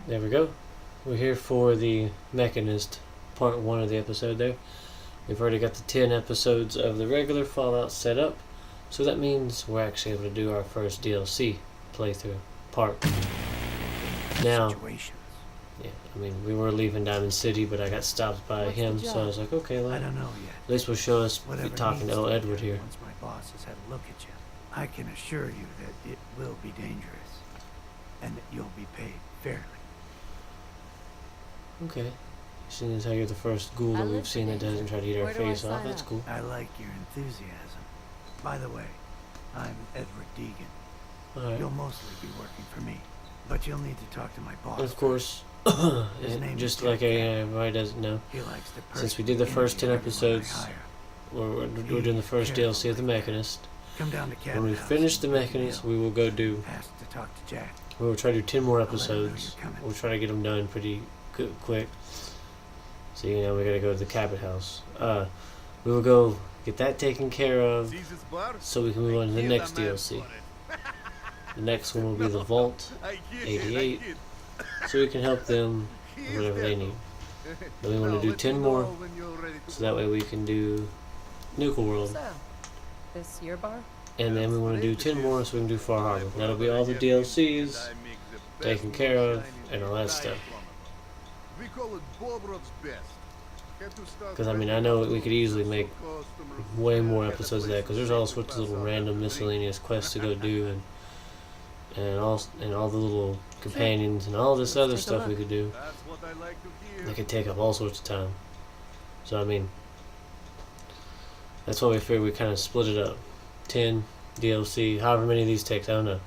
There we go. We're here for the Mechanist part 1 of the episode there. We've already got the 10 episodes of the regular Fallout set up, so that means we're actually able to do our first DLC playthrough part. Now, yeah, I mean, we were leaving Diamond City, but I got stopped by him, so I was like, okay, well, I don't know yet. at least we'll show us Whatever talking to needs old be Edward done here. Once my boss has had a look at you, I can assure you that it will be dangerous, and that you'll be paid fairly. Okay. Seeing as how you're the first ghoul that we've seen that doesn't try to eat our face off, that's cool. I like your enthusiasm. By the way, I'm Edward Deegan. Alright. You'll mostly be working for me, but you'll need to talk to my boss. Of course, and just like everybody doesn't know, He likes to since we did the first 10 everyone I episodes, hire. we're doing the first DLC of the Mechanist. Come down to When we finish the Mechanist, we will go do, Ask to talk to Jack. we will try to do 10 more I'll let him know episodes. you're coming. We'll try to get them done pretty quick. So, you know, we gotta go to the Cabot House. We will go get that taken care of, so we can move on to the next DLC. The next one will be the Vault 88, so we can help them with whatever they need. Then we want to do 10 more, so that way we can do Nuka World. So, this your bar? And then we want to do 10 more, so we can do Far Harbor. That'll be all the DLCs taken care of and all that stuff. Because I mean, I know we could easily make way more episodes of that, because there's all sorts of little random miscellaneous quests to go do, and all the little companions and all this other stuff we could do. That could take up all sorts of time. So I mean, that's why we figured we kind of split it up. 10 DLC, however many of these takes, I don't know.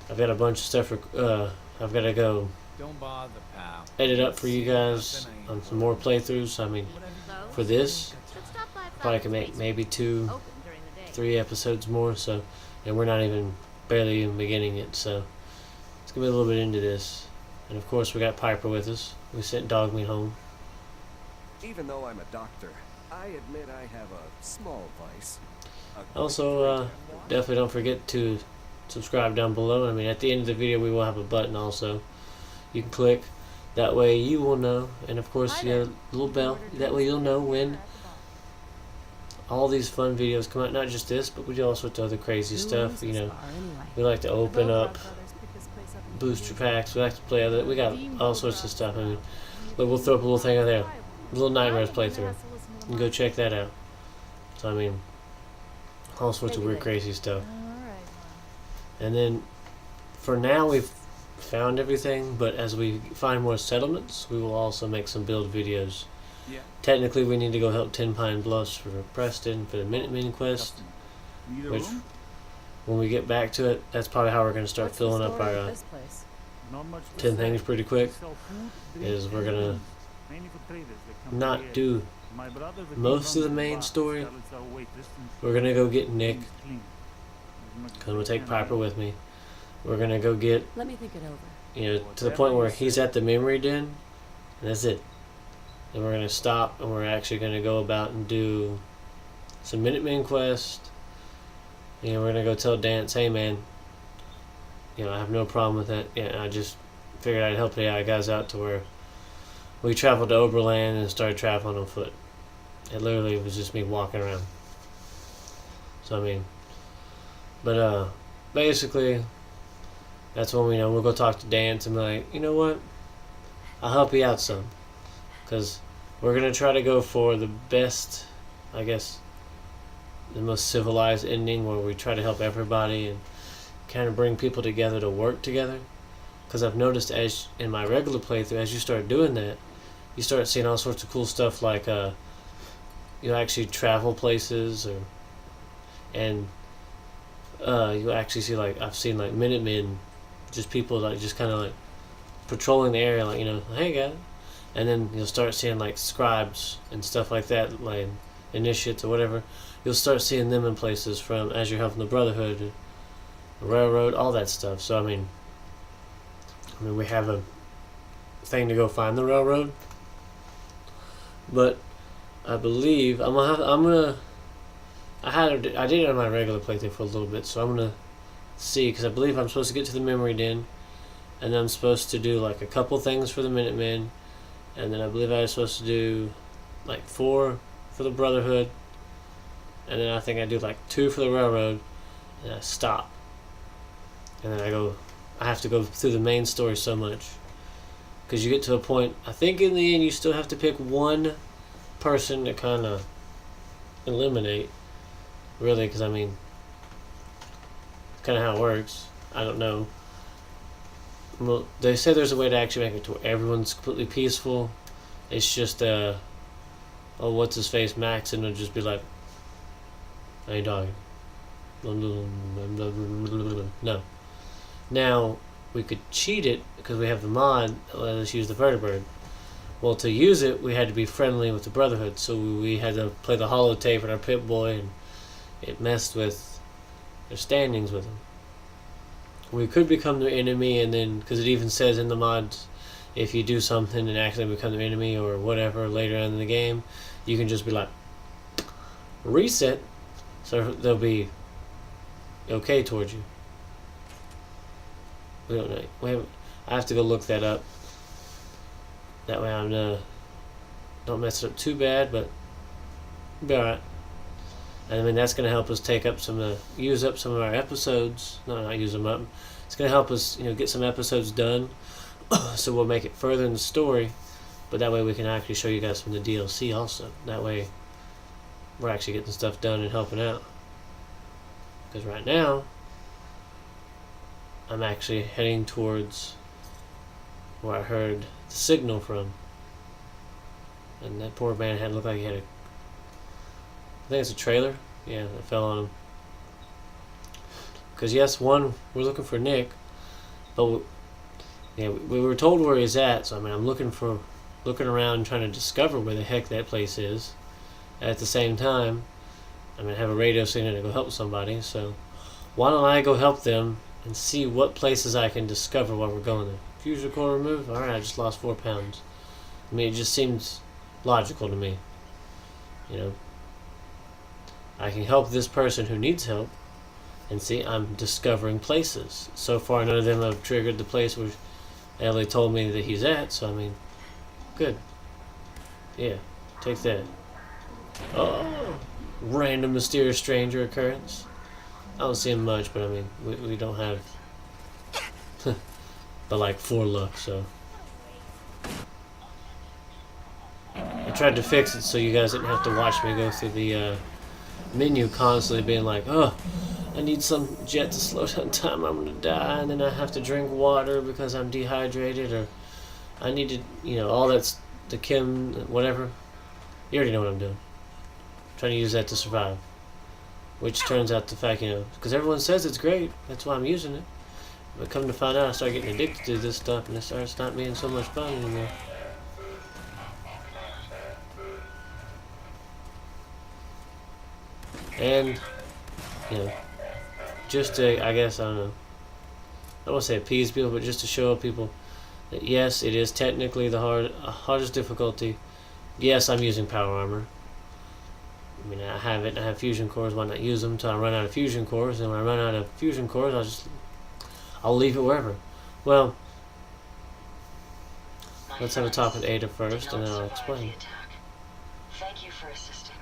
I've got a bunch of stuff. I've got to go Don't bother, pal. edit up for you guys on some more playthroughs. I mean, for this, probably can make maybe 2, 3 episodes more. So, and we're not even barely even beginning it. So it's gonna be a little bit into this. And of course, we got Piper with us. We sent Dogmeat home. Even though I'm a doctor, I admit I have a small vice. Also, definitely don't forget to subscribe down below. I mean, at the end of the video, we will have a button also. You can click. That way you will know. And of course, you have a little bell. That way you'll know when all these fun videos come out. Not just this, but we do all sorts of other crazy stuff. You know, we like to open up booster packs. We like to play other. We got all sorts of stuff. I mean, look, we'll throw up a little thing out there. A little Nightmares playthrough. You can go check that out. So, I mean, all sorts of weird, crazy stuff. And then, for now, we've found everything, but as we find more settlements, we will also make some build videos. Yeah. Technically, we need to go help 10 Pine Bluffs for Preston for the Minutemen quest, which, when we get back to it, that's probably how we're going to start filling up our 10 things pretty quick, is we're going to not do most of the main story. We're going to go get Nick, because I'm going to take Piper with me. We're going to go get, Let me think it over. you know, to the point where he's at the memory den, and that's it. And we're going to stop, and we're actually going to go about and do some Minutemen quest. You know, we're going to go tell Dance, hey man, you know, I have no problem with that. Yeah, I just figured I'd help the guys out to where we traveled to Oberland and started traveling on foot. It literally was just me walking around. So, I mean, but, basically, that's when we know we'll go talk to Dance and be like, you know what? I'll help you out some. Because we're going to try to go for the best, I guess, the most civilized ending where we try to help everybody and kind of bring people together to work together. Because I've noticed as in my regular playthrough, as you start doing that, you start seeing all sorts of cool stuff like you actually travel places, and you actually see, like, I've seen like Minutemen, just people like just kind of like patrolling the area, like, you know, hey guys, and then you'll start seeing like scribes and stuff like that, like initiates or whatever. You'll start seeing them in places from as you're helping the Brotherhood, the Railroad, all that stuff. So I mean, we have a thing to go find the Railroad, but I believe I did it on my regular playthrough for a little bit, so I'm gonna see, because I believe I'm supposed to get to the memory den, and then I'm supposed to do like a couple things for the Minutemen, and then I believe I was supposed to do like 4 for the Brotherhood, and then I think I do like 2 for the Railroad, and I stop. And then I have to go through the main story so much. Because you get to a point, I think in the end you still have to pick one person to kind of eliminate. Really, because I mean, kind of how it works. I don't know. Well, they say there's a way to actually make it to where everyone's completely peaceful. It's just, oh, what's his face, Max, and it'll just be like, I ain't talking. No. Now, we could cheat it because we have the mod that let us use the vertibird. Well, to use it, we had to be friendly with the Brotherhood, so we had to play the holotape with our Pip-Boy, and it messed with their standings with them. We could become their enemy, and then, because it even says in the mods, if you do something and accidentally become their enemy or whatever later on in the game, you can just be like, reset, so they'll be okay towards you. We don't know. I have to go look that up. That way I'm don't mess it up too bad, but it'll be alright. And I mean that's gonna help us use up some of our episodes. No, not use them up. It's gonna help us, get some episodes done. So we'll make it further in the story, but that way we can actually show you guys from the DLC also. That way we're actually getting stuff done and helping out. Because right now I'm actually heading towards where I heard the signal from. And that poor man looked like he had I think it's a trailer. Yeah, that fell on him. Because yes, we're looking for Nick, but we were told where he's at. So I mean, I'm looking around trying to discover where the heck that place is. At the same time, I'm gonna have a radio signal to go help somebody. So why don't I go help them and see what places I can discover while we're going there. Fusion core removed? Alright, I just lost 4 pounds. I mean, it just seems logical to me. I can help this person who needs help, and see, I'm discovering places. So far, none of them have triggered the place where Ellie told me that he's at, so I mean, good. Yeah, take that. Oh! Random mysterious stranger occurrence. I don't see him much, but I mean, we don't have but like 4 luck, so I tried to fix it so you guys didn't have to watch me go through the menu constantly being like, oh, I need some jet to slow down time, I'm gonna die, and then I have to drink water because I'm dehydrated, or I need to, all that's the chem, whatever. You already know what I'm doing. I'm trying to use that to survive. Which turns out the fact, because everyone says it's great, that's why I'm using it. But come to find out, I start getting addicted to this stuff, and it starts not being so much fun anymore. And, just to, I guess, I don't know, I don't want to say appease people, but just to show people that yes, it is technically the hardest difficulty. Yes, I'm using power armor. I mean, I have fusion cores, why not use them until I run out of fusion cores, and when I run out of fusion cores, I'll leave it wherever. Well, let's have a talk with Ada first, and then I'll explain. Thank you for assisting.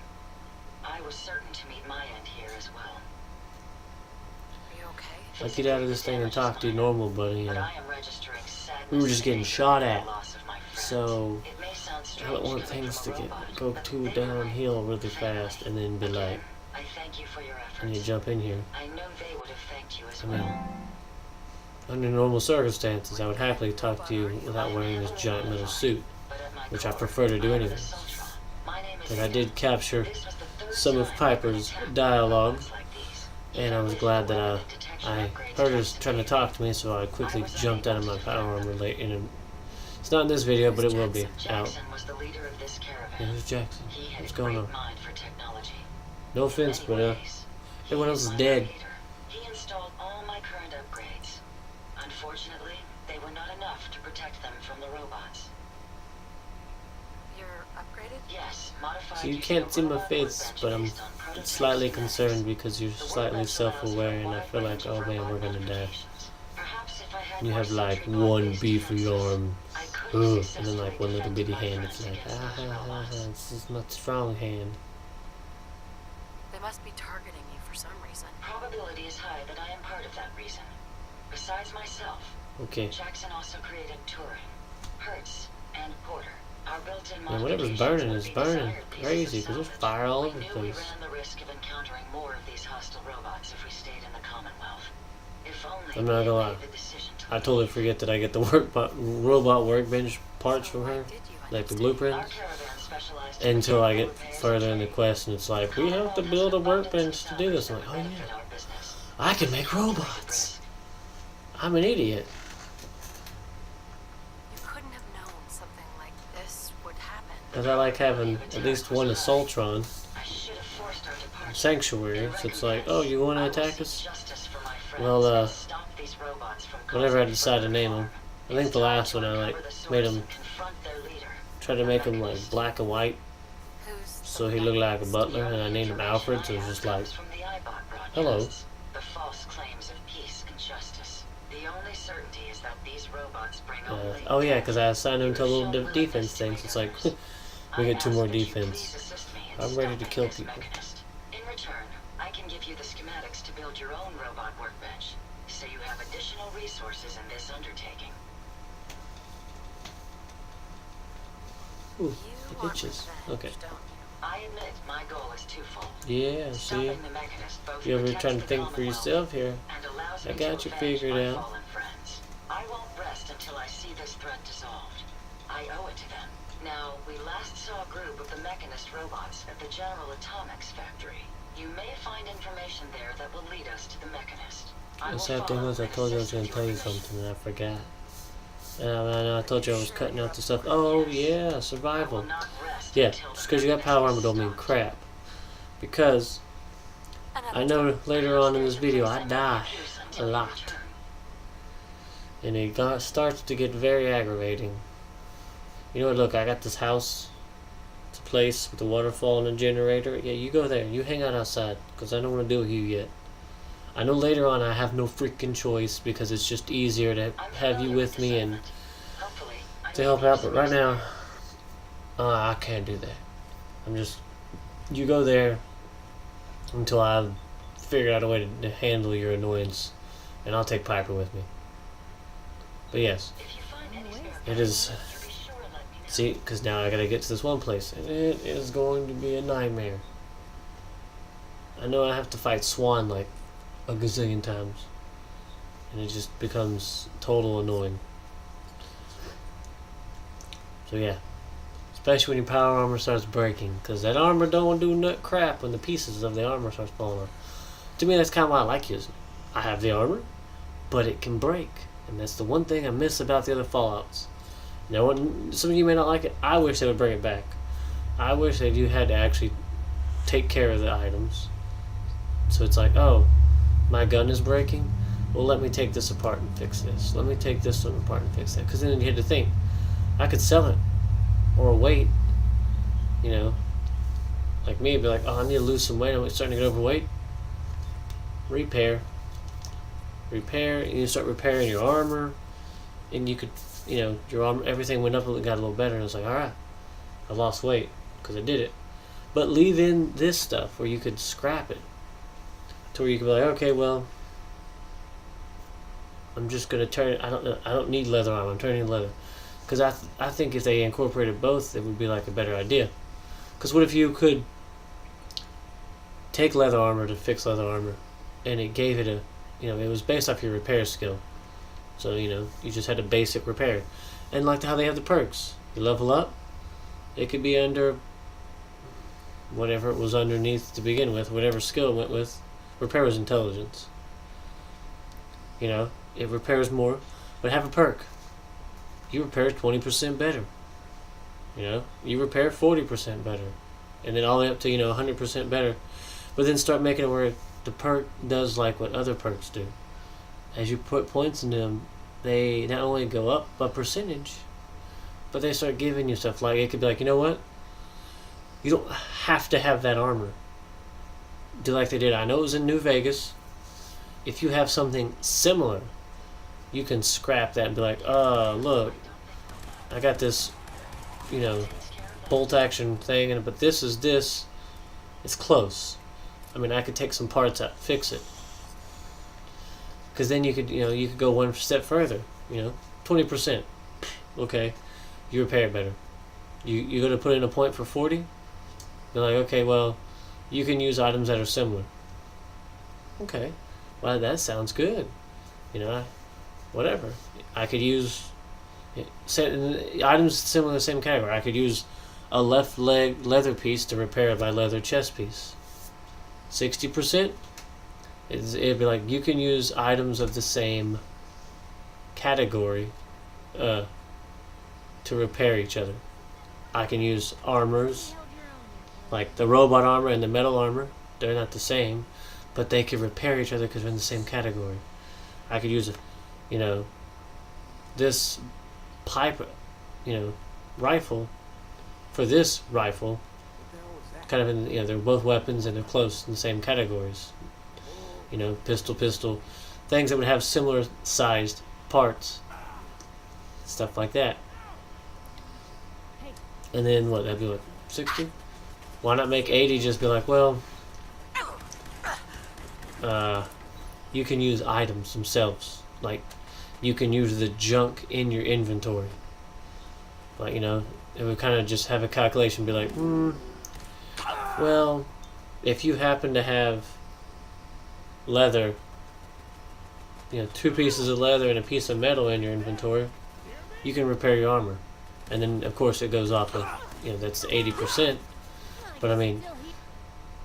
I was certain to meet my end here as well. Are you okay? I'll get out of this thing and talk to you normal, buddy. But I am registering sadness. We were just getting shot at, Loss of my friends. so It may sound I don't want strange things to coming from a robot, go but too they downhill were really fast, and then be like, I thank you for your efforts. and you jump in here. I know they would have thanked you as I mean, well. under normal circumstances, I would happily talk to you without wearing this giant metal suit, But at my which I core, prefer to do I anyway. was a Sultron. My name is And I Ada. did capture This was the third some of time Piper's I've been dialogue, attacked by robots like these. and I was Even glad with that weapon detection I upgrades heard her thanks trying to me. talk to me, so I quickly I was jumped out of my unable to power defend armor late. And it's not in this video, but it will be out. Jackson was the leader of this caravan. Yeah, who's Jackson? He had What's a going great on? mind for technology. No offense, In but many ways, he everyone else is my dead. leader. He installed all my current upgrades. Unfortunately, they were not enough to protect them from the robots. You're upgraded? Yes, modified. So you using can't a see my robot face, workbench but I'm based on prototype slightly schematics. concerned because you're The slightly workbench allows self-aware, for a and I wide feel like, range of oh man, robot we're gonna die. modifications. Perhaps if I had You have like one beefy arm, and then like one little bitty hand. It's like, this is not strong hand. They must be targeting you for some reason. Probability is high that I am part of that reason. Besides myself, Okay. Jackson also created Turing, Hertz, and Porter. Our built-in Man, whatever's modifications burning would is be burning desired pieces crazy of because there's salvage. fire all We over the knew we place. ran the risk of encountering more of these hostile robots if we stayed in the Commonwealth. If only I'm not we gonna had lie. made the decision to I leave. totally forget that I get the robot workbench parts So from why her, did you like the understand? Our blueprints, caravan specialized in until I get repairs and further in the trade. quest and it's like, we have to build a workbench to do this. I'm like, oh Benefit yeah, our business. I can make robots. I'm an idiot. You couldn't have known something like this would happen. Because I like having at least one Assaultron I should have forced our departure. sanctuary. So it's like, oh, you want to I will attack seek us? justice for my friends Well, and stop these robots from Whatever I causing decide to further name harm. them. I think It's the time last to one I like uncover the source made him, and confront their leader. tried to make him like black and white, Who's so the he looked like a Mechanist? butler, and I named him Alfred. So it was just like, hello. The false claims of peace and justice. The only certainty is that these robots bring only Oh yeah, because I assigned him to a You little show willingness defense to things. It's like, others. we I get 2 ask more that you defense. please assist me in I'm ready to stopping kill this people. Mechanist. In return, I can give you the schematics to build your own robot workbench, so you have additional resources in this undertaking. Ooh, You it want itches. revenge, Okay. don't you? I admit my goal is twofold. Yeah, see? Stopping the Mechanist both You ever protects trying to the think for Commonwealth yourself here? and allows I me got to you avenge figured my out. fallen friends. I won't rest until I see this threat dissolved. I owe it to them. Now, we last saw a group of the Mechanist robots at the General Atomics factory. You may find information there that will lead us to the Mechanist. I The will sad thing follow was I and told you I was assist going with to tell your you mission. something and I forgot. I know I told you I was cutting out the stuff. Oh yeah, I will survival. not rest Yeah, until just the because you got Mechanist power armor is don't mean stopped. crap. Because I know later on in this video I die a lot. And it starts to get very aggravating. You know what, look, I got this house. It's a place with a waterfall and a generator. Yeah, you go there. You hang out outside. Because I don't want to deal with you yet. I know later on I have no freaking choice because it's just easier to have you with me and to help out. But right now, I can't do that. I'm just... You go there until I've figured out a way to handle your annoyance. And I'll take Piper with me. But yes, it is... See, because now I gotta get to this one place, and it is going to be a nightmare. I know I have to fight Swan like a gazillion times, and it just becomes total annoying. So yeah, especially when your power armor starts breaking, because that armor don't do nut crap when the pieces of the armor starts falling off. To me, that's kind of why I like using it. I have the armor, but it can break, and that's the one thing I miss about the other Fallouts. Now, some of you may not like it. I wish they would bring it back. I wish that you had to actually take care of the items. So it's like, oh, my gun is breaking? Well, let me take this apart and fix this. Let me take this one apart and fix that. Because then you had to think, I could sell it. Or wait. You know. Like me, be like, oh, I need to lose some weight. I'm starting to get overweight. Repair. Repair. And you start repairing your armor. And you could... You know, your armor, everything went up and got a little better. And it's like, alright, I lost weight because I did it. But leave in this stuff where you could scrap it. To where you could be like, okay, well, I'm just going to turn it. I don't need leather armor. I'm turning leather. Because I think if they incorporated both, it would be like a better idea. Because what if you could take leather armor to fix leather armor and it gave it a, you know, it was based off your repair skill. So, you know, you just had a basic repair. And like how they have the perks. You level up, it could be under whatever it was underneath to begin with, whatever skill it went with. Repair was intelligence. You know, it repairs more, but have a perk. You repair 20% better. You know, you repair 40% better. And then all the way up to, you know, 100% better. But then start making it where the perk does like what other perks do. As you put points into them, they not only go up a percentage, but they start giving you stuff. Like, it could be like, you know what? You don't have to have that armor. Do like they did. I know it was in New Vegas. If you have something similar you can scrap that and be like, oh, look, I got this, you know, bolt action thing, but this is this. It's close. I mean, I could take some parts out, fix it. Because then you could go one step further. 20%. Okay, you repair it better. You're gonna put in a point for 40. You're like, okay, well, you can use items that are similar. Okay, well, that sounds good. Whatever. I could use items similar to the same category. I could use a left leg leather piece to repair my leather chest piece. 60%. It'd be like you can use items of the same category to repair each other. I can use armors, like the robot armor and the metal armor. They're not the same, but they can repair each other because they're in the same category. I could use this pipe, rifle for this rifle. Kind of in, they're both weapons and they're close in the same categories. Pistol, things that would have similar sized parts, stuff like that. And then what? That'd be like 60. Why not make 80? Just be like, well, you can use items themselves. Like, you can use the junk in your inventory. Like, it would kind of just have a calculation, be like, well, if you happen to have leather, 2 pieces of leather and a piece of metal in your inventory, you can repair your armor. And then, of course, it goes off of, that's 80%. But, I mean,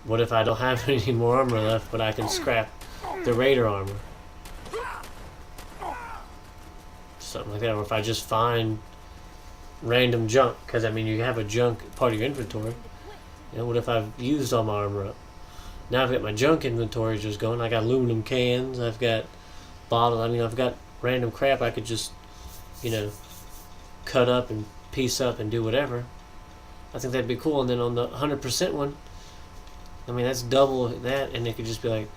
what if I don't have any more armor left, but I can scrap the Raider armor? Something like that. Or if I just find random junk, because, I mean, you have a junk part of your inventory. What if I've used all my armor up? Now I've got my junk inventory just going. I got aluminum cans. I've got bottles. I mean, I've got random crap I could just, cut up and piece up and do whatever. I think that'd be cool. And then on the 100% one, I mean, that's double that, and it could just be like,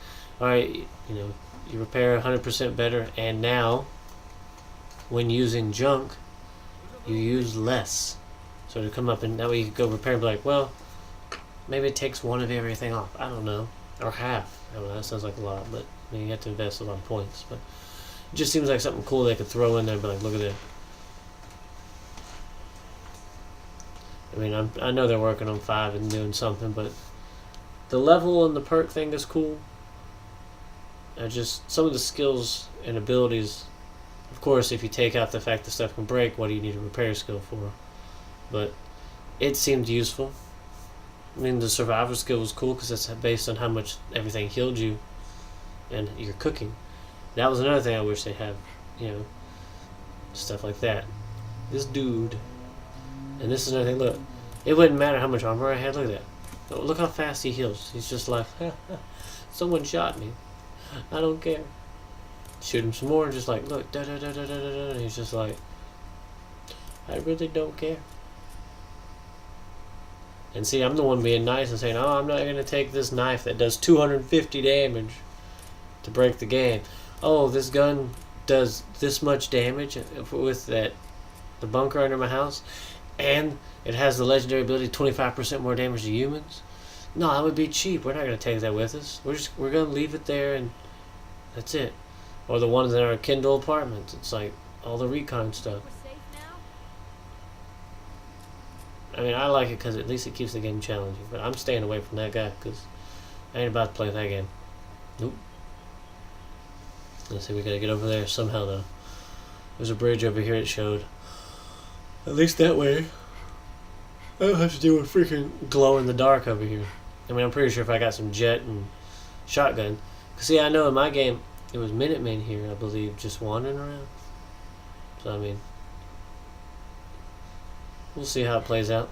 all right, you repair 100% better, and now when using junk, you use less. So to come up and that way you could go repair and be like, well, maybe it takes one of everything off. I don't know. Or half. I don't know. That sounds like a lot, but you have to invest a lot of points. But it just seems like something cool they could throw in there and be like, look at that. I mean, I know they're working on 5 and doing something, but the level and the perk thing is cool. Some of the skills and abilities, of course, if you take out the fact that stuff can break, what do you need a repair skill for? But it seemed useful. I mean, the survivor skill was cool because it's based on how much everything healed you and your cooking. That was another thing I wish they had, stuff like that. This dude, and this is another thing, look, it wouldn't matter how much armor I had, look at that. Oh, look how fast he heals. He's just like, someone shot me. I don't care. Shoot him some more and just like, look, da-da-da-da-da-da-da. And he's just like, I really don't care. And see, I'm the one being nice and saying, oh, I'm not going to take this knife that does 250 damage to break the game. Oh, this gun does this much damage with the bunker under my house, and it has the legendary ability 25% more damage to humans. No, that would be cheap. We're not going to take that with us. We're going to leave it there, and that's it. Or the ones in our Kindle apartments. It's like all the recon stuff. I mean, I like it because at least it keeps the game challenging. But I'm staying away from that guy because I ain't about to play that game. Nope. Let's see, we gotta get over there somehow though. There's a bridge over here it showed. At least that way I don't have to deal with freaking glow in the dark over here. I mean, I'm pretty sure if I got some jet and shotgun. Cause see, I know in my game it was Minutemen here, I believe, just wandering around. So I mean, we'll see how it plays out.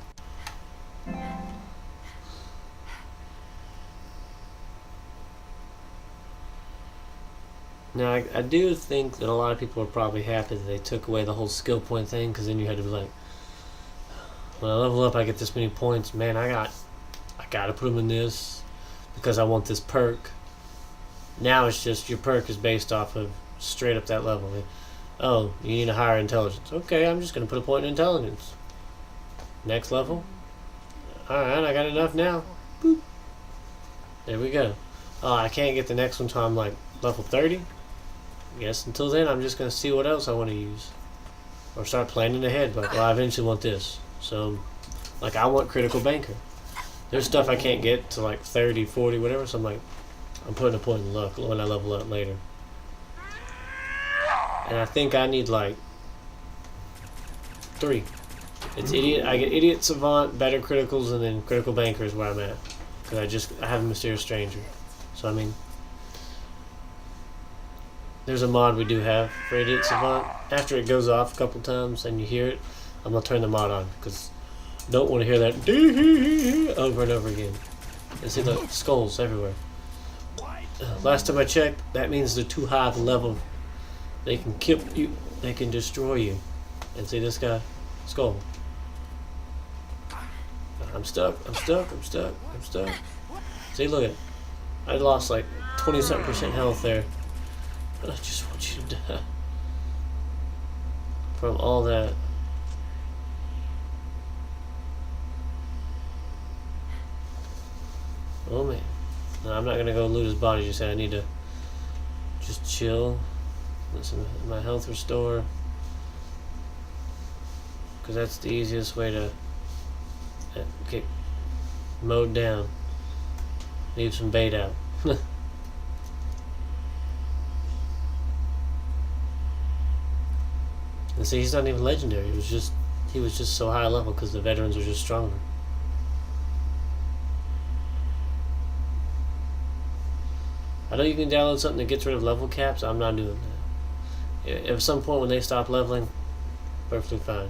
Now, I do think that a lot of people are probably happy that they took away the whole skill point thing, because then you had to be like, when I level up, I get this many points. Man, I gotta put them in this because I want this perk. Now it's just your perk is based off of straight up that level. Oh, you need a higher intelligence. Okay, I'm just gonna put a point in intelligence. Next level. Alright, I got enough now. Boop. There we go. Oh, I can't get the next one until I'm like level 30. Guess until then I'm just gonna see what else I want to use. Or start planning ahead, like, well, I eventually want this. So, like, I want critical banker. There's stuff I can't get to like 30, 40, whatever, so I'm like, I'm putting a point in luck when I level up later. And I think I need like 3. It's idiot. I get idiot, savant, better criticals, and then critical banker is where I'm at. Because I have a mysterious stranger. So I mean, there's a mod we do have for idiot savant. After it goes off a couple times and you hear it, I'm gonna turn the mod on because I don't want to hear that over and over again. And see the skulls everywhere. Last time I checked, that means they're too high of a level. They can kill you. They can destroy you. And see this guy, skull. I'm stuck. I'm stuck. I'm stuck. I'm stuck. See, look at it. I lost like 20-something% health there. I just want you to die from all that. Oh man. No, I'm not gonna go loot his body just yet. I need to just chill. Listen, my health restore. Because that's the easiest way to get mowed down. Leave some bait out. And see, he's not even legendary. He was just so high level because the veterans are just stronger. I know you can download something that gets rid of level caps. I'm not doing that. At some point when they stop leveling, perfectly fine.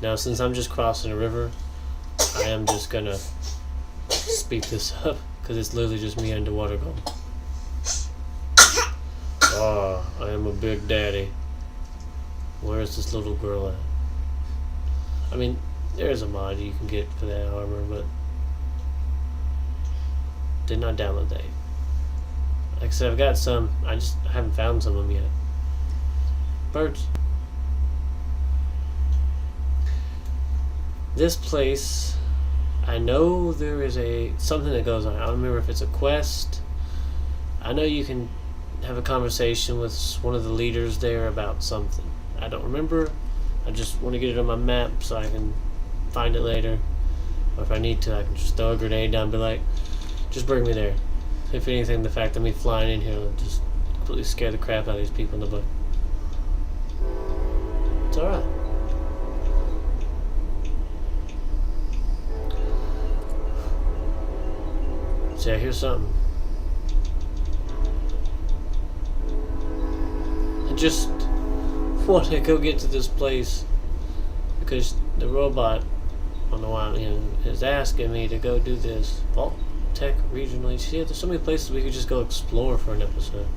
Now, since I'm just crossing a river, I am just gonna speed this up because it's literally just me underwater going. Oh, I am a big daddy. Where is this little girl at? I mean, there's a mod you can get for that armor, but did not download that. Like I said, I've got some. I haven't found some of them yet. Birds. This place, I know there is something that goes on. I don't remember if it's a quest. I know you can have a conversation with one of the leaders there about something. I don't remember. I just want to get it on my map so I can find it later. Or if I need to, I can just throw a grenade down and be like, just bring me there. If anything, the fact of me flying in here will just completely scare the crap out of these people in the book. It's alright. So yeah, here's something. I just want to go get to this place because the robot, I don't know why, is asking me to go do this. Vault Tech regionally. See, there's so many places we could just go explore for an episode.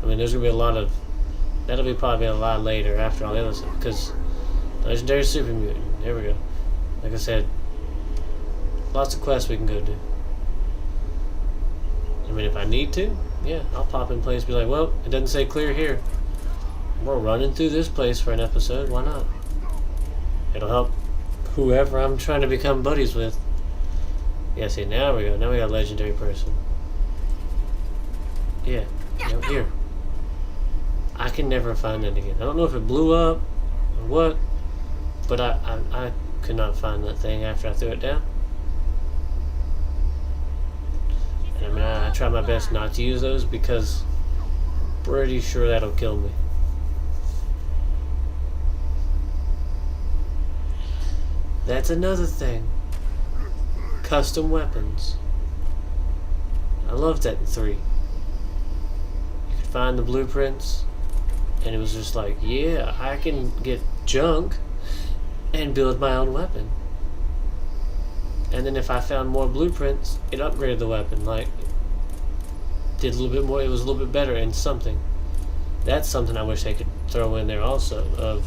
I mean, there's gonna be a lot of. That'll be probably a lot later after all the other stuff because Legendary Super Mutant. There we go. Like I said, lots of quests we can go do. I mean, if I need to, yeah, I'll pop in place and be like, well, it doesn't say clear here. We're running through this place for an episode. Why not? It'll help whoever I'm trying to become buddies with. Yeah, see, now we go. Now we got a legendary person. Yeah, here. I can never find that again. I don't know if it blew up or what, but I could not find that thing after I threw it down. And I mean, I try my best not to use those because I'm pretty sure that'll kill me. That's another thing. Custom weapons. I loved that in 3. You could find the blueprints, and it was just like, yeah, I can get junk and build my own weapon. And then if I found more blueprints, it upgraded the weapon. Like, did a little bit more. It was a little bit better in something. That's something I wish they could throw in there also. Of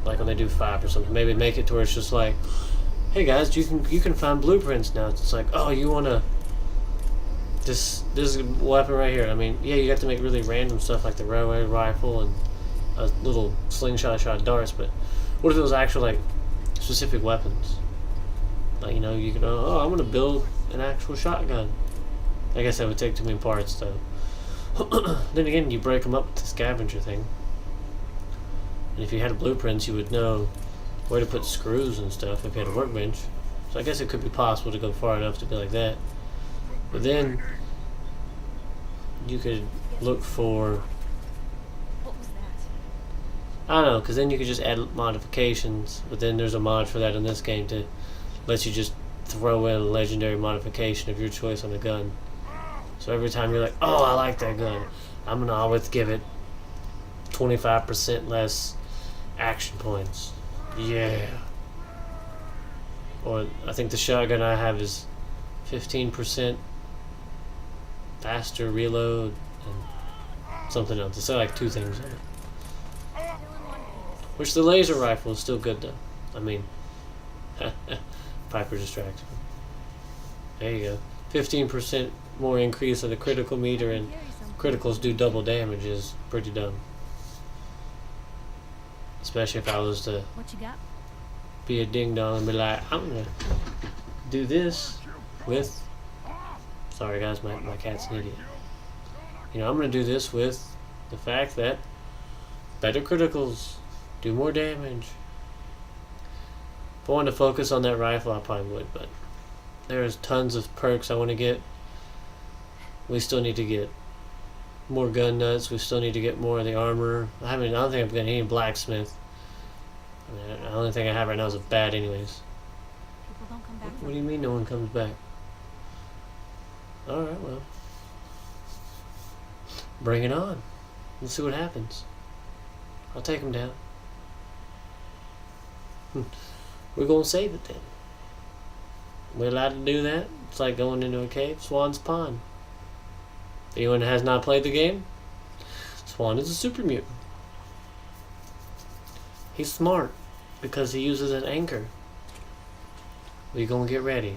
like when they do 5 or something, maybe make it to where it's just like, hey guys, you can find blueprints now. It's like, oh, you wanna this weapon right here. I mean, yeah, you got to make really random stuff like the railway rifle and a little slingshot shot darts, but what if it was actual like specific weapons? Like, you know, you can I'm gonna build an actual shotgun. I guess that would take too many parts though. Then again, you break them up with the scavenger thing, and if you had blueprints, you would know where to put screws and stuff if you had a workbench. So I guess it could be possible to go far enough to be like that. But then you could look for, What was that? I don't know, because then you could just add modifications. But then there's a mod for that in this game to let you just throw in a legendary modification of your choice on a gun. So every time you're like, oh, I like that gun, I'm gonna always give it 25% less action points. Yeah. Or I think the shotgun I have is 15% faster reload and something else. It's like two things on it. Which the laser rifle is still good though. I mean, Piper distracted me. There you go. 15% more increase in the critical meter, and criticals do double damage is pretty dumb. Especially if I was to What you got? be a ding dong and be like, I'm gonna do this with. Sorry guys, my cat's an idiot. You know, I'm gonna do this with the fact that better criticals do more damage. If I wanted to focus on that rifle, I probably would, but there's tons of perks I want to get. We still need to get more gun nuts. We still need to get more of the armor. I don't think I've got any blacksmith. I mean, the only thing I have right now is a bat anyways. People don't come back. What do you mean no one comes back? Alright, well. Bring it on. Let's see what happens. I'll take him down. We're gonna save it then. We're allowed to do that? It's like going into a cave. Swan's Pond. Anyone that has not played the game? Swan is a super mutant. He's smart because he uses an anchor. We're gonna get ready.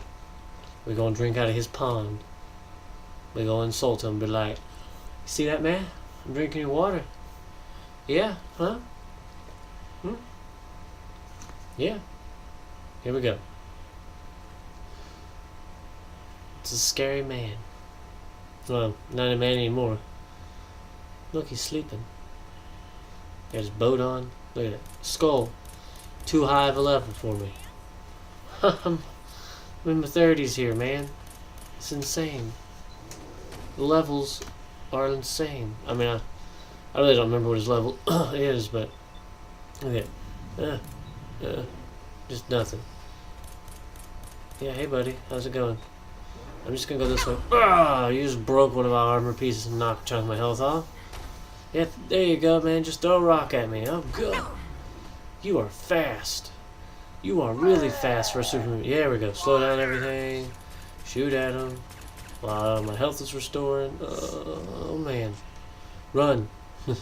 We're gonna drink out of his pond. We're gonna insult him, be like, "You see that, man? I'm drinking your water." Yeah, huh? Yeah. Here we go. It's a scary man. Well, not a man anymore. Look, he's sleeping. Got his boat on. Look at that. Skull. Too high of a level for me. I'm in my 30s here, man. It's insane. The levels are insane. I mean, I really don't remember what his level is, but look at just nothing. Yeah, hey buddy, how's it going? I'm just gonna go this way. Ah, you just broke one of our armor pieces and knocked a chunk of my health off. Yeah, there you go, man. Just throw a rock at me. Oh, good. You are fast. You are really fast for a superman. Yeah, there we go. Slow down everything. Shoot at him. Wow, my health is restoring. Oh, man. Run. I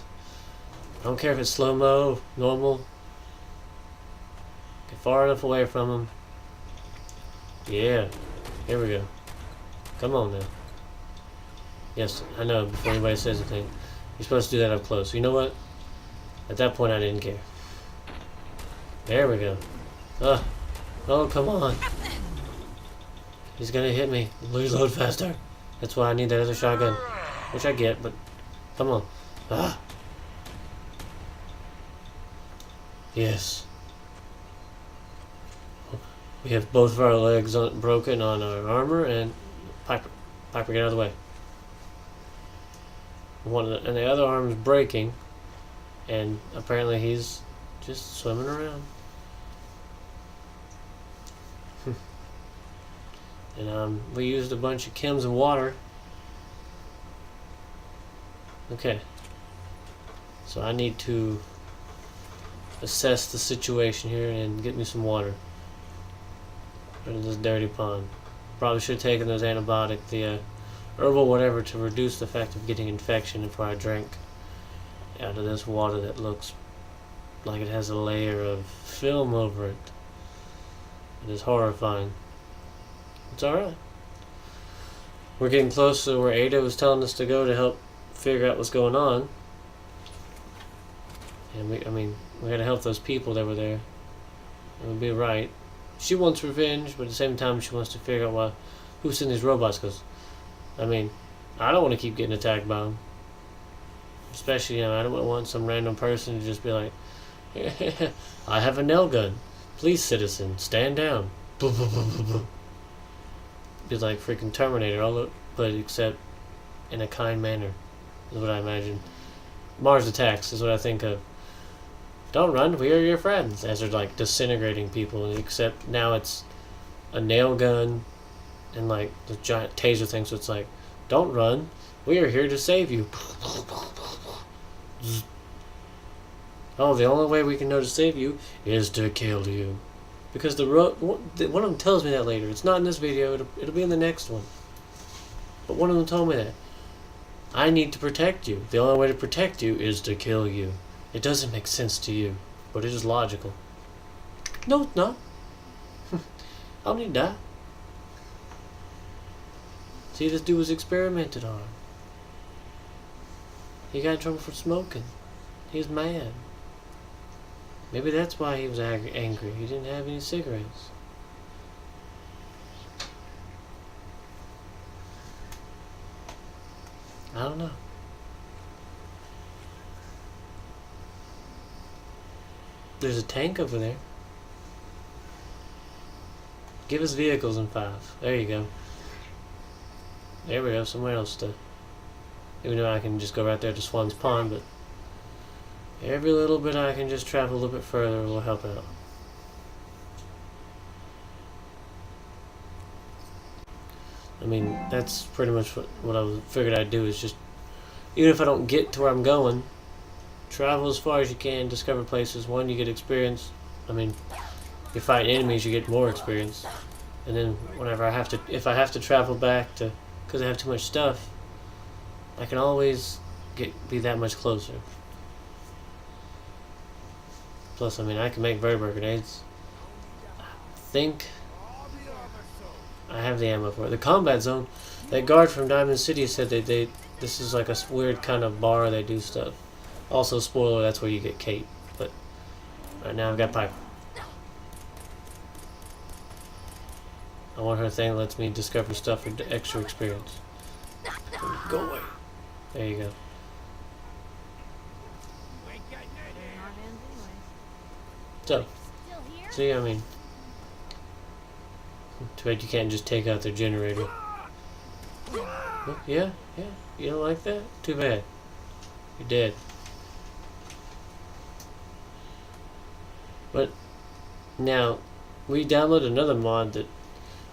don't care if it's slow-mo, normal. Get far enough away from him. Yeah. Here we go. Come on now. Yes, I know, before anybody says anything. You're supposed to do that up close. You know what? At that point, I didn't care. There we go. Oh, come on. He's gonna hit me. Reload faster. That's why I need that other shotgun. Which I get, but come on. Ah. Yes. We have both of our legs broken on our armor, and Piper, get out of the way. And the other arm's breaking, and apparently he's just swimming around. And we used a bunch of chems and water. Okay. So I need to assess the situation here and get me some water. Out of this dirty pond. Probably should have taken those antibiotic, the herbal whatever, to reduce the effect of getting infection before I drank out of this water that looks like it has a layer of film over it. It is horrifying. It's alright. we're getting close to where Ada was telling us to go to help figure out what's going on. And we gotta help those people that were there. It would be right. She wants revenge, but at the same time she wants to figure out who sent these robots, because, I don't want to keep getting attacked by them. Especially, I don't want some random person to just be like, I have a nail gun. Please, citizen, stand down. Be like freaking Terminator, but except in a kind manner, is what I imagine. Mars Attacks is what I think of. Don't run, we are your friends. As they're like disintegrating people, except now it's a nail gun and like the giant taser thing, so it's like, don't run, we are here to save you. Oh, the only way we can know to save you is to kill you. Because one of them tells me that later. It's not in this video, it'll be in the next one. But one of them told me that. I need to protect you. The only way to protect you is to kill you. It doesn't make sense to you, but it is logical. No, it's not. I don't need to die. See, this dude was experimented on. He got in trouble for smoking. He was mad. Maybe that's why he was angry. He didn't have any cigarettes. I don't know. There's a tank over there. Give us vehicles in 5. There you go. There we go. Somewhere else to. Even though I can just go right there to Swan's Pond, but every little bit I can just travel a little bit further will help out. That's pretty much what I figured I'd do, is just, even if I don't get to where I'm going, travel as far as you can, discover places. One, you get experience. You fight enemies, you get more experience. And then whenever if I have to travel back because I have too much stuff, I can always be that much closer. Plus, I can make vertibird grenades. I think I have the ammo for it. The combat zone, that guard from Diamond City said this is like a weird kind of bar they do stuff. Also, spoiler, that's where you get Kate. But right now I've got Piper. I want her thing that lets me discover stuff for extra experience. Go away. There you go. So, see, too bad you can't just take out their generator. Oh, yeah, you don't like that? Too bad. You're dead. But, now, we downloaded another mod that,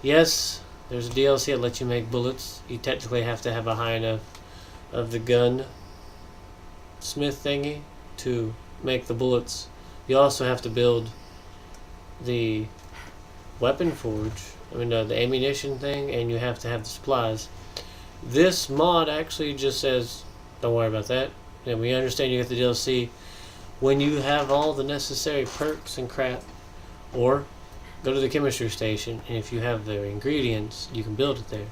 yes, there's a DLC that lets you make bullets. You technically have to have a high enough of the gun smith thingy to make the bullets. You also have to build the weapon forge, the ammunition thing, and you have to have the supplies. This mod actually just says, don't worry about that. And we understand you get the DLC when you have all the necessary perks and crap, or go to the chemistry station, and if you have the ingredients, you can build it there.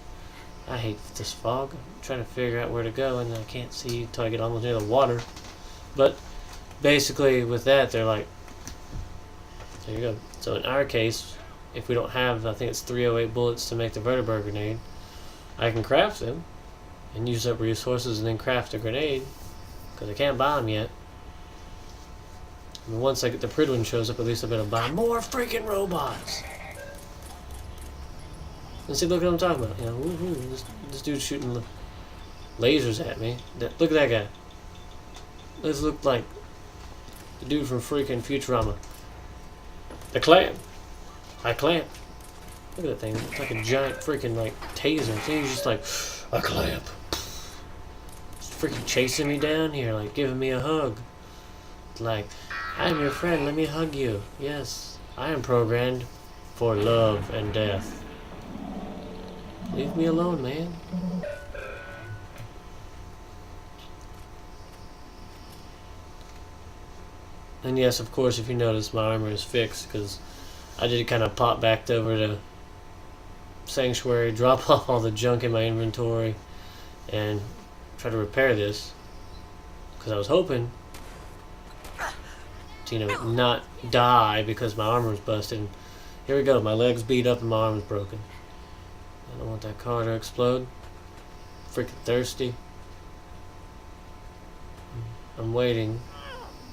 I hate this fog. I'm trying to figure out where to go, and I can't see until I get almost near the water. But basically, with that, they're like, there you go. So in our case, if we don't have, I think it's 308 bullets to make the vertibird grenade, I can craft them and use up resources and then craft a grenade, because I can't buy them yet. Once I get the Pridwin shows up, at least I better buy more freaking robots. And see, look what I'm talking about. Woohoo, this dude's shooting lasers at me. Look at that guy. This looked like the dude from freaking Futurama. The clamp. I clamp. Look at that thing. It's like a giant freaking taser. See, he's just like, a clamp. Just freaking chasing me down here, like giving me a hug. Like, I'm your friend, let me hug you. Yes, I am programmed for love and death. Leave me alone, man. And yes, of course, if you notice, my armor is fixed, because I did kind of pop back over to sanctuary, drop off all the junk in my inventory, and try to repair this. Because I was hoping to, you know, not die because my armor was busted. Here we go. My leg's beat up and my arm's broken. I don't want that car to explode. Freaking thirsty. I'm waiting.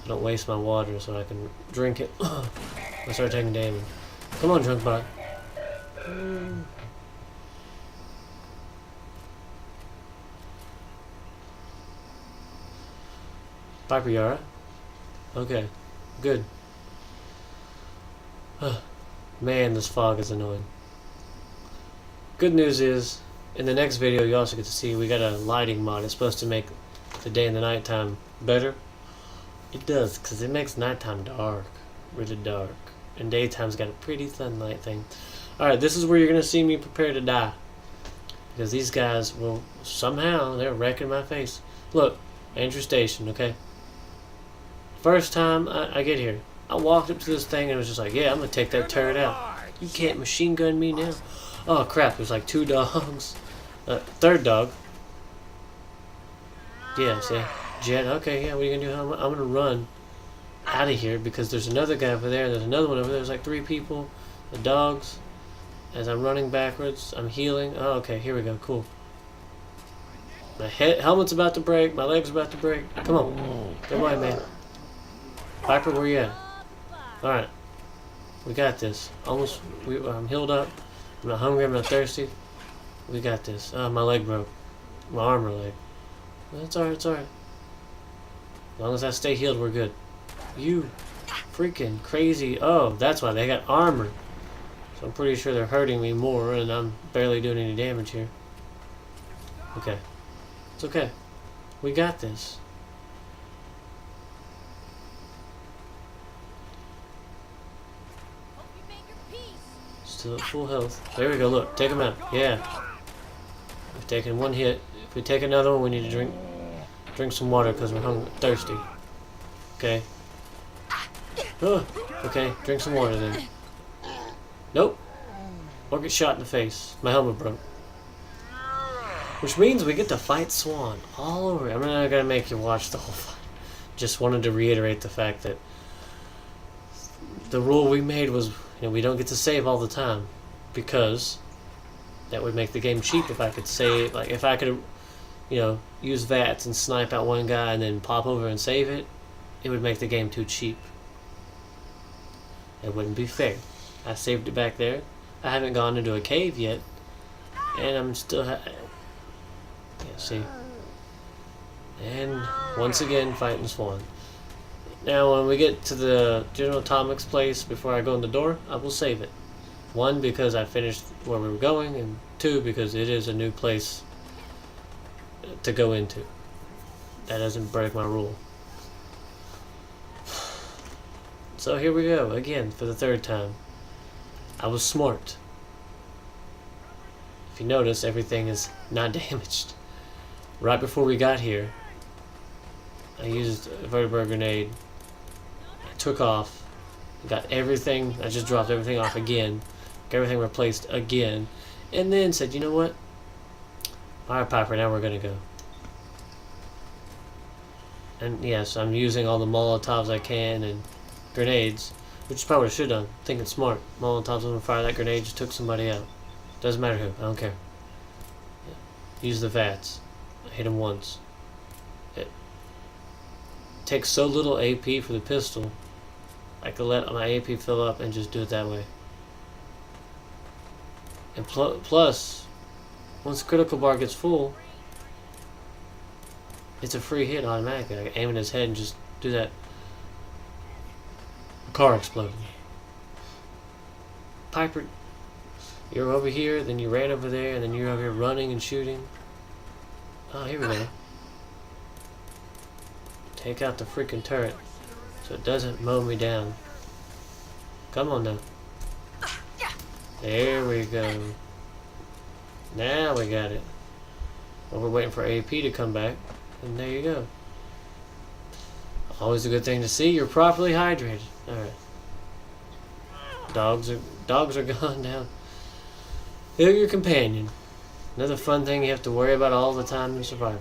I don't waste my water so I can drink it. I start taking damage. Come on, drunk bot. Piper, you alright? Okay, good. Man, this fog is annoying. Good news is, in the next video you also get to see we got a lighting mod. It's supposed to make the day and the nighttime better. It does, because it makes nighttime dark. Really dark. And daytime's got a pretty sunlight thing. Alright, this is where you're going to see me prepare to die. Because these guys will, somehow, they're wrecking my face. Look, Andrew Station, okay? First time I get here, I walked up to this thing and was just like, yeah, I'm going to take that turret out. You can't machine gun me now. Oh crap, there's like 2 dogs. Third dog. Yeah, see? Jet, okay, yeah, what are you going to do? I'm going to run out of here because there's another guy over there, there's another one over there, there's like 3 people, the dogs. As I'm running backwards, I'm healing. Oh, okay, here we go, cool. My helmet's about to break, my leg's about to break. Come on, come on, man. Piper, where you at? Alright, we got this. Almost, I'm healed up. I'm not hungry, I'm not thirsty. We got this. Oh, my leg broke. My armor leg. That's alright, it's alright. As long as I stay healed, we're good. You freaking crazy. Oh, that's why they got armor. So I'm pretty sure they're hurting me more and I'm barely doing any damage here. Okay. It's okay. We got this. Hope you made your peace. Still at full health. There we go, look. Take him out. Yeah. We've taken 1 hit. If we take another one, we need to drink some water because we're hungry, thirsty. Okay. Oh, okay, drink some water then. Nope. Or get shot in the face. My helmet broke. Which means we get to fight Swan all over. I'm not gonna make you watch the whole fight. Just wanted to reiterate the fact that the rule we made was, you know, we don't get to save all the time because that would make the game cheap if I could save. Like if I could, you know, use VATS and snipe out one guy and then pop over and save it, it would make the game too cheap. It wouldn't be fair. I saved it back there. I haven't gone into a cave yet, and I'm still. Yeah, see. And once again, fighting Swan. Now, when we get to the General Atomics place, before I go in the door, I will save it. 1, because I finished where we were going, and 2, because it is a new place to go into. That doesn't break my rule. So here we go, again, for the 3rd time. I was smart. If you notice, everything is not damaged. Right before we got here, I used a vertibird grenade. I took off, got everything, I just dropped everything off again, got everything replaced again, and then said, you know what? Alright, Piper, now we're gonna go. And yes, I'm using all the Molotovs I can and grenades, which is probably what I should have done. Thinking smart. Molotovs doesn't fire that grenade, just took somebody out. Doesn't matter who, I don't care. Yeah. Use the VATS. I hit him once. It takes so little AP for the pistol, I could let my AP fill up and just do it that way. And plus, once the critical bar gets full, it's a free hit automatically. I can aim at his head and just do that. Car exploded. Piper, you're over here, then you ran over there, and then you're over here running and shooting. Oh, here we go. Take out the freaking turret so it doesn't mow me down. Come on now. There we go. Now we got it. Well, we're waiting for AP to come back, and there you go. Always a good thing to see. You're properly hydrated. All right. Dogs are gone down. They're your companion. Another fun thing you have to worry about all the time in survival.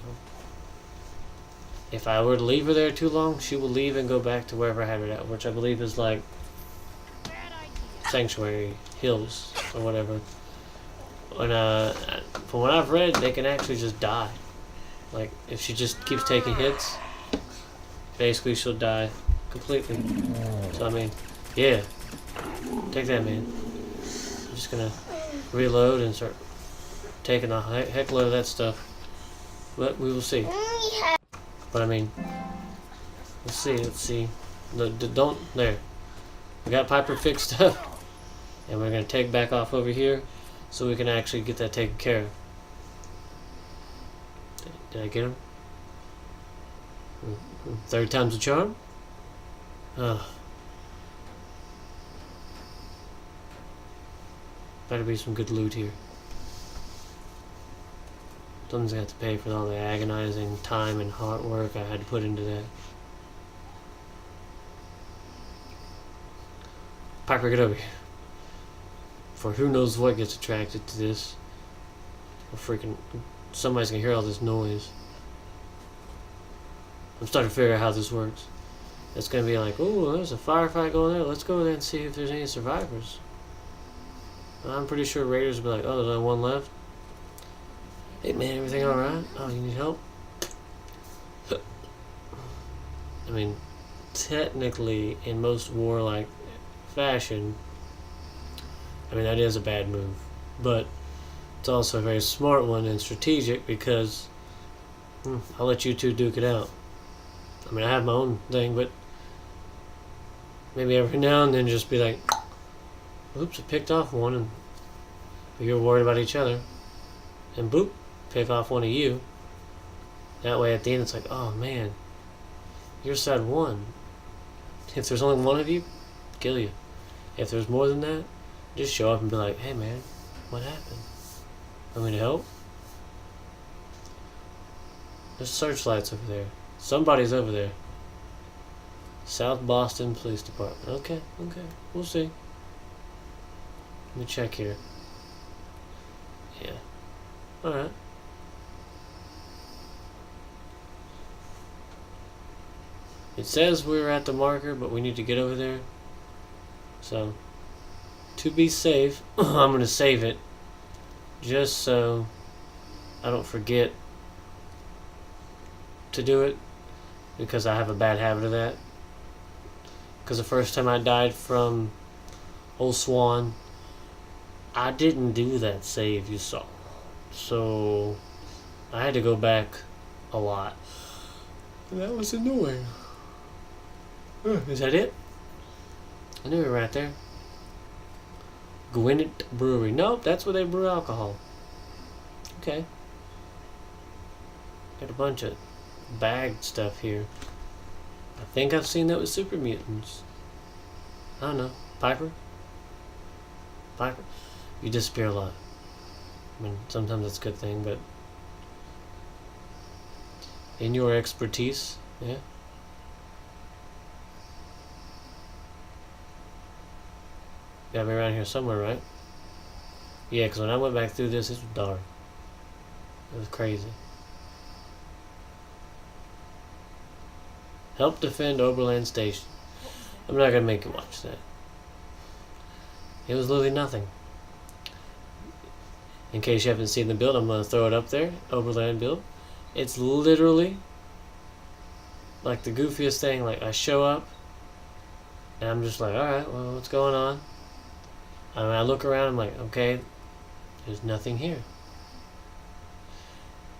If I were to leave her there too long, she will leave and go back to wherever I had her at, which I believe is like Sanctuary Hills or whatever. And from what I've read, they can actually just die. Like if she just keeps taking hits, basically she'll die completely. So I mean, yeah, take that, man. I'm just gonna reload and start taking a heck load of that stuff. But we will see. But I mean, let's see. Don't there. We got Piper fixed up, and we're gonna take back off over here, so we can actually get that taken care of. Did I get him? Third time's a charm. Better be some good loot here. Someone's got to pay for all the agonizing time and hard work I had to put into that. Piper, get over here. For who knows what gets attracted to this. Or freaking... Somebody's gonna hear all this noise. I'm starting to figure out how this works. It's gonna be like, oh, there's a firefight going there. Let's go there and see if there's any survivors. I'm pretty sure raiders will be like, oh, there's only one left. Hey man, everything alright? Oh, you need help? I mean, technically, in most warlike fashion, I mean, that is a bad move. But it's also a very smart one and strategic because I'll let you two duke it out. I mean, I have my own thing, but maybe every now and then just be like, oops, I picked off one, and you're worried about each other. And boop, pick off one of you. That way at the end it's like, oh man, your side won. If there's only one of you, kill you. If there's more than that, just show up and be like, hey man, what happened? Want me to help? There's searchlights over there. Somebody's over there. South Boston Police Department. Okay, we'll see. Let me check here. Yeah. Alright. It says we're at the marker, but we need to get over there. So, to be safe, I'm going to save it. Just so I don't forget to do it. Because I have a bad habit of that. Because the first time I died from Old Swan, I didn't do that save you saw. So I had to go back a lot. And that was annoying. Is that it? I knew we were right there. Gwinnett Brewery. Nope, that's where they brew alcohol. Okay. Got a bunch of bagged stuff here. I think I've seen that with Super Mutants. I don't know. Piper? You disappear a lot. I mean, sometimes that's a good thing, but in your expertise, yeah. Got me around here somewhere, right? Yeah, because when I went back through this, it was dark. It was crazy. Help defend Oberland Station. I'm not going to make you watch that. It was literally nothing. In case you haven't seen the build, I'm going to throw it up there. Oberland build. It's literally like the goofiest thing. Like, I show up and I'm just like, alright, well, what's going on? And I look around, I'm like, okay, there's nothing here.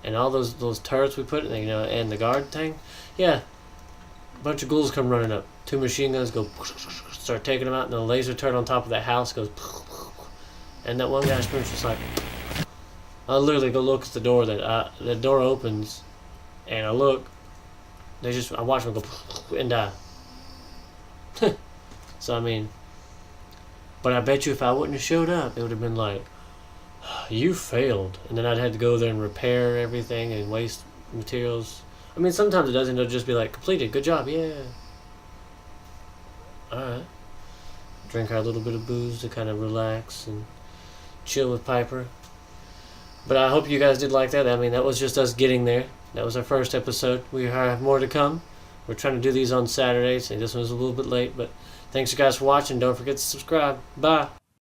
And all those turrets we put in, you know, and the guard thing, yeah, a bunch of ghouls come running up. 2 machine guns go, start taking them out, and the laser turret on top of that house goes, and that one guy's just like, I literally go look at the door the door opens, and I look, I watch them go and die. So I mean, but I bet you if I wouldn't have showed up, it would have been like, you failed, and then I'd had to go there and repair everything and waste materials. I mean, sometimes it doesn't. It'll just be like, completed, good job, yeah. Alright. Drink our little bit of booze to kind of relax and chill with Piper. But I hope you guys did like that. I mean, that was just us getting there. That was our first episode. We have more to come. We're trying to do these on Saturdays, and this one was a little bit late. But thanks you guys for watching. Don't forget to subscribe. Bye.